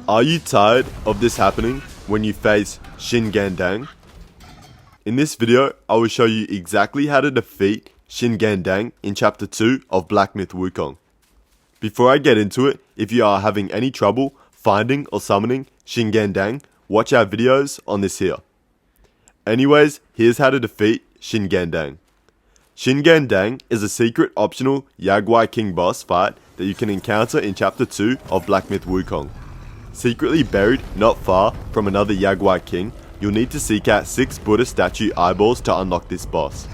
Are you tired of this happening when you face Shigandang? In this video, I will show you exactly how to defeat Shigandang in Chapter 2 of Black Myth Wukong. Before I get into it, if you are having any trouble finding or summoning Shigandang, watch our videos on this here. Anyways, here's how to defeat Shigandang. Shigandang is a secret optional Yaguai King boss fight that you can encounter in Chapter 2 of Black Myth Wukong. Secretly buried not far from another Yaguai King, you'll need to seek out 6 Buddha statue eyeballs to unlock this boss.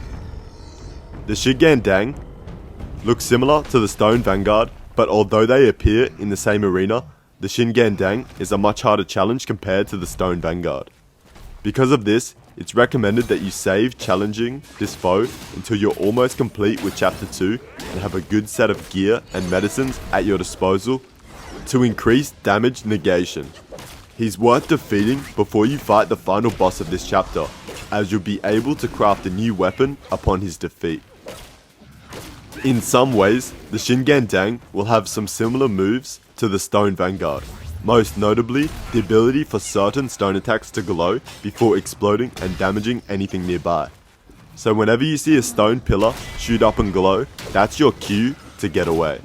The Shigandang looks similar to the Stone Vanguard, but although they appear in the same arena, the Shigandang is a much harder challenge compared to the Stone Vanguard. Because of this, it's recommended that you save challenging this foe until you're almost complete with Chapter 2 and have a good set of gear and medicines at your disposal to increase damage negation. He's worth defeating before you fight the final boss of this chapter, as you'll be able to craft a new weapon upon his defeat. In some ways, the Shigandang will have some similar moves to the Stone Vanguard, most notably the ability for certain stone attacks to glow before exploding and damaging anything nearby. So whenever you see a stone pillar shoot up and glow, that's your cue to get away.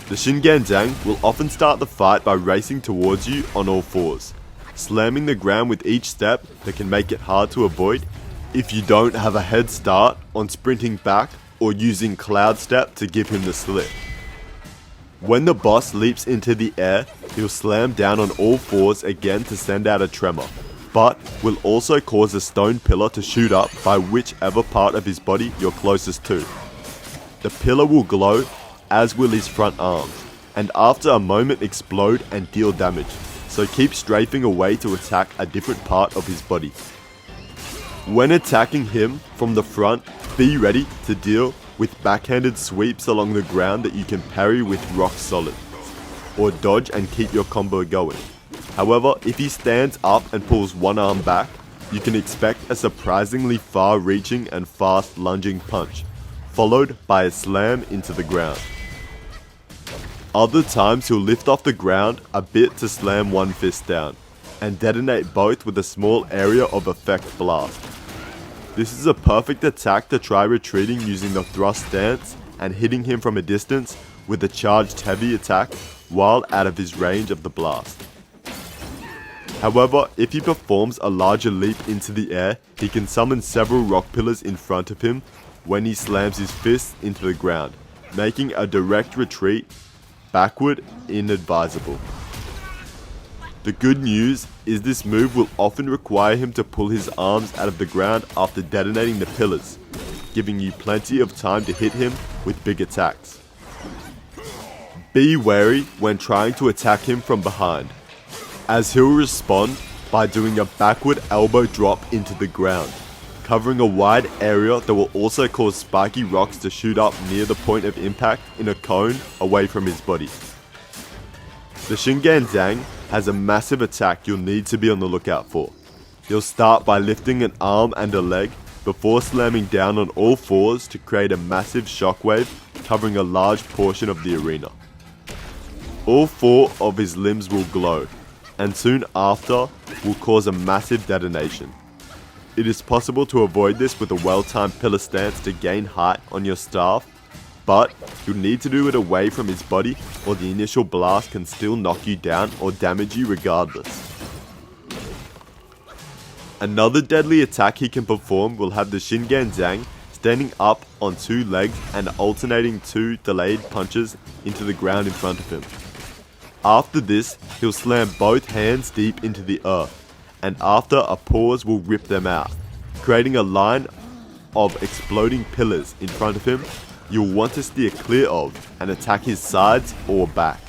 The Shigandang will often start the fight by racing towards you on all fours, slamming the ground with each step that can make it hard to avoid if you don't have a head start on sprinting back or using Cloud Step to give him the slip. When the boss leaps into the air, he'll slam down on all fours again to send out a tremor, but will also cause a stone pillar to shoot up by whichever part of his body you're closest to. The pillar will glow, as will his front arms, and after a moment explode and deal damage, so keep strafing away to attack a different part of his body. When attacking him from the front, be ready to deal with backhanded sweeps along the ground that you can parry with rock solid, or dodge and keep your combo going. However, if he stands up and pulls one arm back, you can expect a surprisingly far-reaching and fast lunging punch, followed by a slam into the ground. Other times he'll lift off the ground a bit to slam one fist down, and detonate both with a small area of effect blast. This is a perfect attack to try retreating using the thrust stance and hitting him from a distance with a charged heavy attack while out of his range of the blast. However, if he performs a larger leap into the air, he can summon several rock pillars in front of him when he slams his fists into the ground, making a direct retreat backward inadvisable. The good news is this move will often require him to pull his arms out of the ground after detonating the pillars, giving you plenty of time to hit him with big attacks. Be wary when trying to attack him from behind, as he'll respond by doing a backward elbow drop into the ground, covering a wide area that will also cause spiky rocks to shoot up near the point of impact in a cone away from his body. The Shigandang has a massive attack you'll need to be on the lookout for. He'll start by lifting an arm and a leg before slamming down on all fours to create a massive shockwave covering a large portion of the arena. All 4 of his limbs will glow, and soon after will cause a massive detonation. It is possible to avoid this with a well-timed pillar stance to gain height on your staff, but you'll need to do it away from his body or the initial blast can still knock you down or damage you regardless. Another deadly attack he can perform will have the Shigandang standing up on 2 legs and alternating 2 delayed punches into the ground in front of him. After this, he'll slam both hands deep into the earth, and after a pause will rip them out, creating a line of exploding pillars in front of him you'll want to steer clear of and attack his sides or back.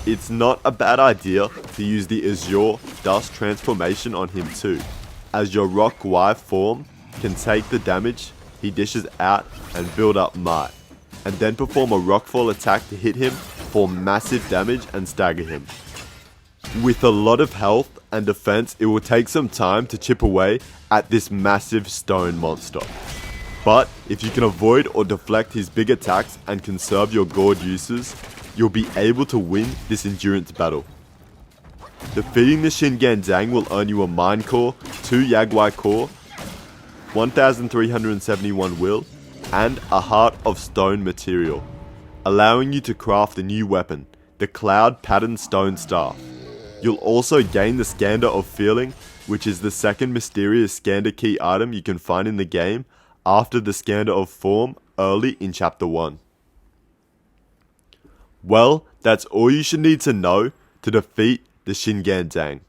It's not a bad idea to use the Azure Dust transformation on him too, as your Rock Guai form can take the damage he dishes out and build up might, and then perform a Rockfall attack to hit him for massive damage and stagger him. With a lot of health and defense, it will take some time to chip away at this massive stone monster. But if you can avoid or deflect his big attacks and conserve your gourd uses, you'll be able to win this endurance battle. Defeating the Shigandang will earn you a Mind Core, 2 Yagwai Core, 1371 will, and a Heart of Stone material, allowing you to craft a new weapon, the Cloud Pattern Stone Staff. You'll also gain the Scander of Feeling, which is the second mysterious Scander key item you can find in the game after the Scander of Form early in Chapter 1. Well, that's all you should need to know to defeat the Shigandang.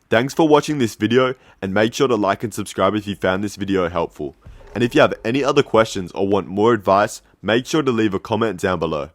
Thanks for watching this video, and make sure to like and subscribe if you found this video helpful. And if you have any other questions or want more advice, make sure to leave a comment down below.